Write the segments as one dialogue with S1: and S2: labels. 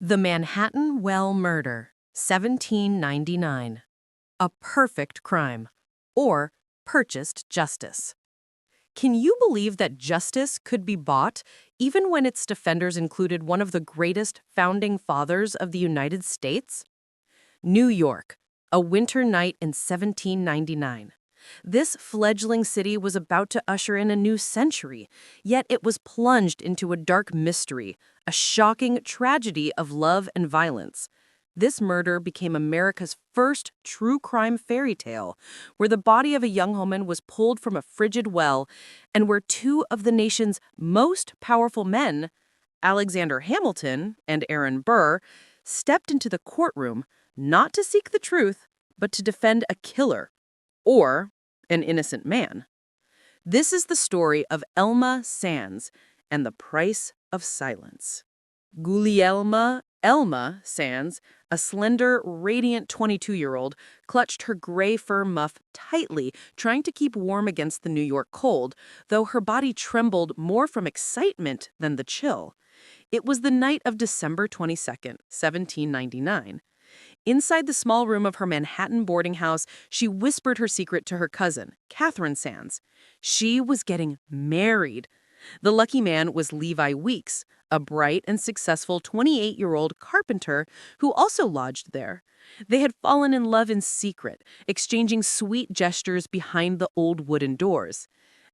S1: The Manhattan Well Murder, 1799. A perfect crime. Or purchased justice. Can you believe that justice could be bought, even when its defenders included one of the greatest founding fathers of the United States? New York, a winter night in 1799. This fledgling city was about to usher in a new century, yet it was plunged into a dark mystery, a shocking tragedy of love and violence. This murder became America's first true crime fairy tale, where the body of a young woman was pulled from a frigid well, and where two of the nation's most powerful men, Alexander Hamilton and Aaron Burr, stepped into the courtroom not to seek the truth, but to defend a killer, or an innocent man. This is the story of Elma Sands and the price of silence. Gulielma Elma Sands, a slender, radiant 22-year-old, clutched her gray fur muff tightly, trying to keep warm against the New York cold, though her body trembled more from excitement than the chill. It was the night of December 22nd, 1799. Inside the small room of her Manhattan boarding house, she whispered her secret to her cousin, Catherine Sands. She was getting married. The lucky man was Levi Weeks, a bright and successful 28-year-old carpenter who also lodged there. They had fallen in love in secret, exchanging sweet gestures behind the old wooden doors.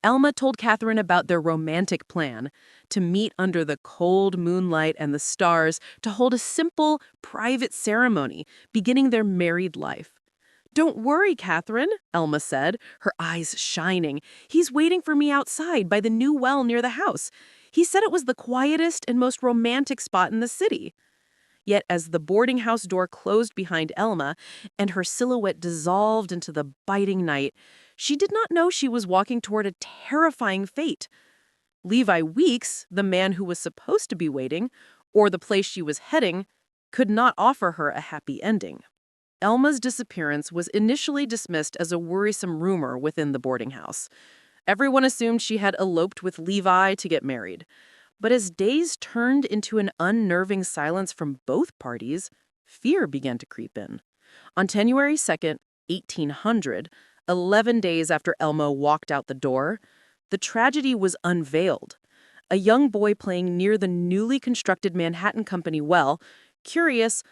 S1: Elma told Catherine about their romantic plan, to meet under the cold moonlight and the stars to hold a simple, private ceremony, beginning their married life. "Don't worry, Catherine," Elma said, her eyes shining. "He's waiting for me outside by the new well near the house. He said it was the quietest and most romantic spot in the city." Yet as the boarding house door closed behind Elma and her silhouette dissolved into the biting night, she did not know she was walking toward a terrifying fate. Levi Weeks, the man who was supposed to be waiting, or the place she was heading, could not offer her a happy ending. Elma's disappearance was initially dismissed as a worrisome rumor within the boarding house. Everyone assumed she had eloped with Levi to get married. But as days turned into an unnerving silence from both parties, fear began to creep in. On January 2nd, 1800, 11 days after Elma walked out the door, the tragedy was unveiled. A young boy playing near the newly constructed Manhattan Company well, curious,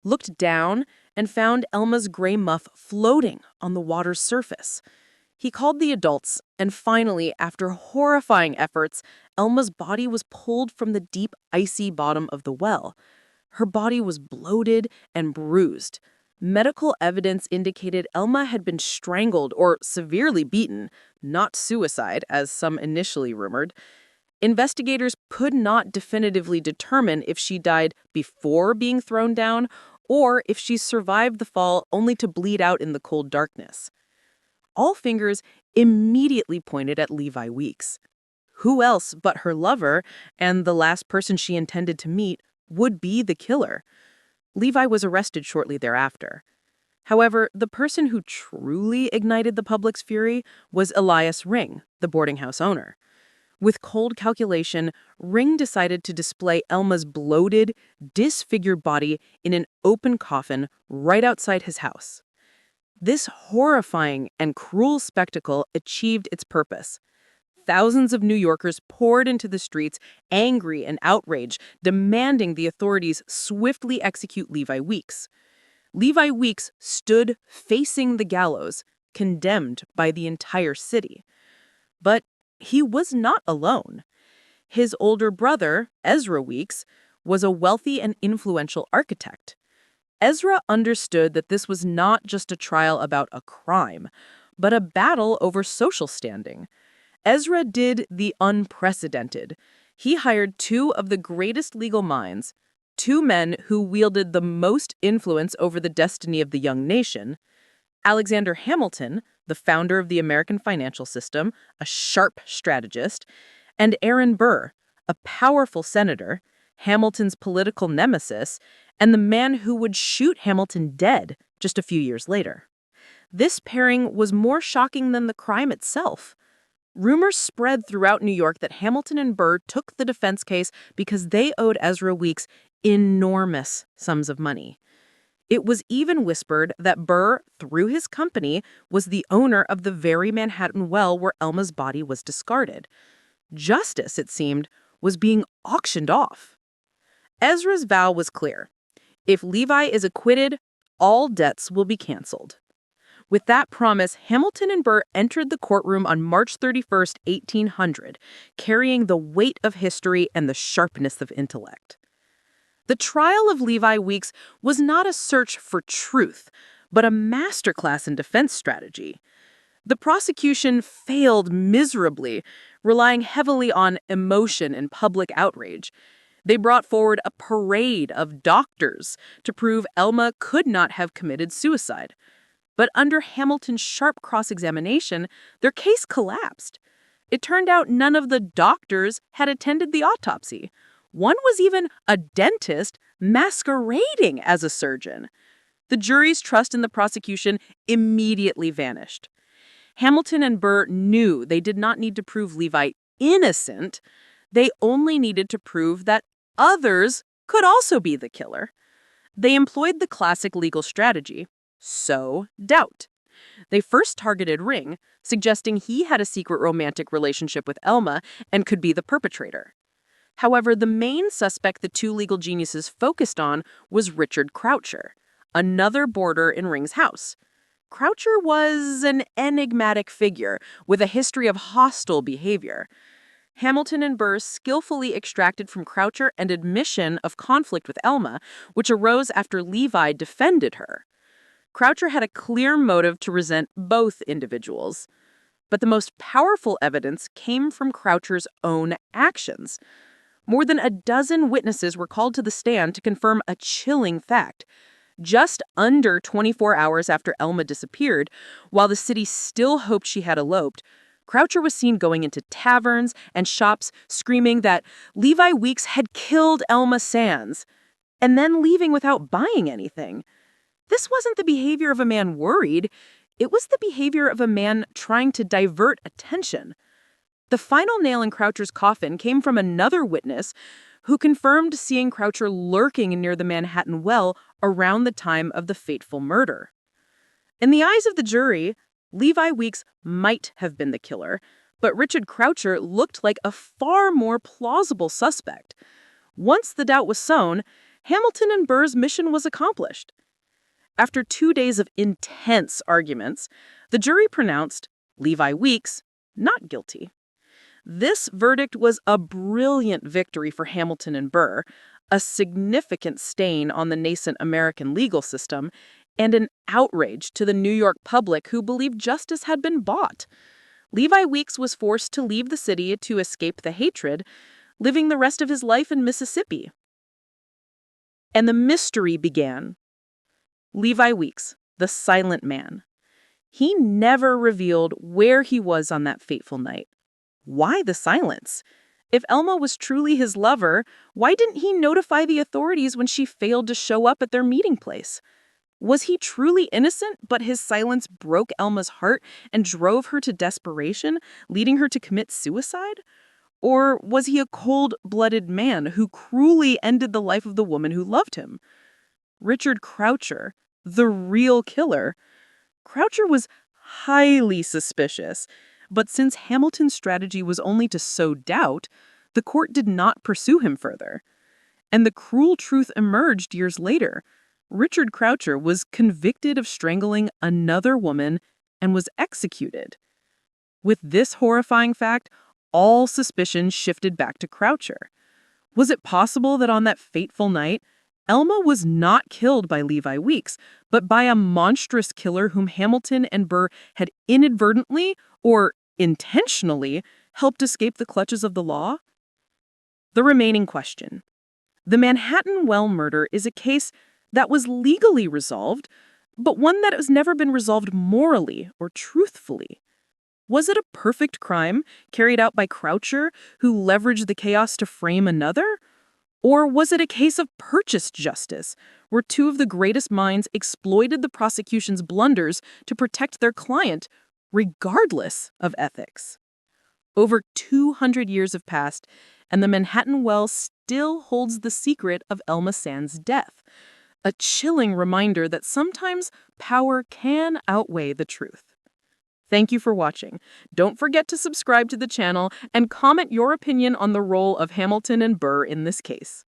S1: looked down and found Elma's gray muff floating on the water's surface. He called the adults, and finally, after horrifying efforts, Elma's body was pulled from the deep, icy bottom of the well. Her body was bloated and bruised. Medical evidence indicated Elma had been strangled or severely beaten, not suicide, as some initially rumored. Investigators could not definitively determine if she died before being thrown down or if she survived the fall only to bleed out in the cold darkness. All fingers immediately pointed at Levi Weeks. Who else but her lover, and the last person she intended to meet, would be the killer? Levi was arrested shortly thereafter. However, the person who truly ignited the public's fury was Elias Ring, the boarding house owner. With cold calculation, Ring decided to display Elma's bloated, disfigured body in an open coffin right outside his house. This horrifying and cruel spectacle achieved its purpose. Thousands of New Yorkers poured into the streets, angry and outraged, demanding the authorities swiftly execute Levi Weeks. Levi Weeks stood facing the gallows, condemned by the entire city. But he was not alone. His older brother, Ezra Weeks, was a wealthy and influential architect. Ezra understood that this was not just a trial about a crime, but a battle over social standing. Ezra did the unprecedented. He hired two of the greatest legal minds, two men who wielded the most influence over the destiny of the young nation. Alexander Hamilton, the founder of the American financial system, a sharp strategist, and Aaron Burr, a powerful senator, Hamilton's political nemesis, and the man who would shoot Hamilton dead just a few years later. This pairing was more shocking than the crime itself. Rumors spread throughout New York that Hamilton and Burr took the defense case because they owed Ezra Weeks enormous sums of money. It was even whispered that Burr, through his company, was the owner of the very Manhattan well where Elma's body was discarded. Justice, it seemed, was being auctioned off. Ezra's vow was clear. If Levi is acquitted, all debts will be canceled. With that promise, Hamilton and Burr entered the courtroom on March 31st, 1800, carrying the weight of history and the sharpness of intellect. The trial of Levi Weeks was not a search for truth, but a masterclass in defense strategy. The prosecution failed miserably, relying heavily on emotion and public outrage. They brought forward a parade of doctors to prove Elma could not have committed suicide. But under Hamilton's sharp cross-examination, their case collapsed. It turned out none of the doctors had attended the autopsy. One was even a dentist masquerading as a surgeon. The jury's trust in the prosecution immediately vanished. Hamilton and Burr knew they did not need to prove Levi innocent. They only needed to prove that others could also be the killer. They employed the classic legal strategy: sow doubt. They first targeted Ring, suggesting he had a secret romantic relationship with Elma and could be the perpetrator. However, the main suspect the two legal geniuses focused on was Richard Croucher, another boarder in Ring's house. Croucher was an enigmatic figure with a history of hostile behavior. Hamilton and Burr skillfully extracted from Croucher an admission of conflict with Elma, which arose after Levi defended her. Croucher had a clear motive to resent both individuals. But the most powerful evidence came from Croucher's own actions. More than a dozen witnesses were called to the stand to confirm a chilling fact. Just under 24 hours after Elma disappeared, while the city still hoped she had eloped, Croucher was seen going into taverns and shops screaming that Levi Weeks had killed Elma Sands, and then leaving without buying anything. This wasn't the behavior of a man worried. It was the behavior of a man trying to divert attention. The final nail in Croucher's coffin came from another witness who confirmed seeing Croucher lurking near the Manhattan well around the time of the fateful murder. In the eyes of the jury, Levi Weeks might have been the killer, but Richard Croucher looked like a far more plausible suspect. Once the doubt was sown, Hamilton and Burr's mission was accomplished. After 2 days of intense arguments, the jury pronounced Levi Weeks not guilty. This verdict was a brilliant victory for Hamilton and Burr, a significant stain on the nascent American legal system, and an outrage to the New York public who believed justice had been bought. Levi Weeks was forced to leave the city to escape the hatred, living the rest of his life in Mississippi. And the mystery began. Levi Weeks, the silent man. He never revealed where he was on that fateful night. Why the silence? If Elma was truly his lover, why didn't he notify the authorities when she failed to show up at their meeting place? Was he truly innocent, but his silence broke Elma's heart and drove her to desperation, leading her to commit suicide? Or was he a cold-blooded man who cruelly ended the life of the woman who loved him? Richard Croucher, the real killer. Croucher was highly suspicious. But since Hamilton's strategy was only to sow doubt, the court did not pursue him further. And the cruel truth emerged years later. Richard Croucher was convicted of strangling another woman and was executed. With this horrifying fact, all suspicion shifted back to Croucher. Was it possible that on that fateful night, Elma was not killed by Levi Weeks, but by a monstrous killer whom Hamilton and Burr had inadvertently or intentionally helped escape the clutches of the law? The remaining question. The Manhattan well murder is a case that was legally resolved, but one that has never been resolved morally or truthfully. Was it a perfect crime carried out by Croucher, who leveraged the chaos to frame another? Or was it a case of purchased justice, where two of the greatest minds exploited the prosecution's blunders to protect their client, regardless of ethics?
S2: Over 200 years have passed, and the Manhattan well still holds the secret of Elma Sands' death. A chilling reminder that sometimes power can outweigh the truth. Thank you for watching. Don't forget to subscribe to the channel and comment your opinion on the role of Hamilton and Burr in this case.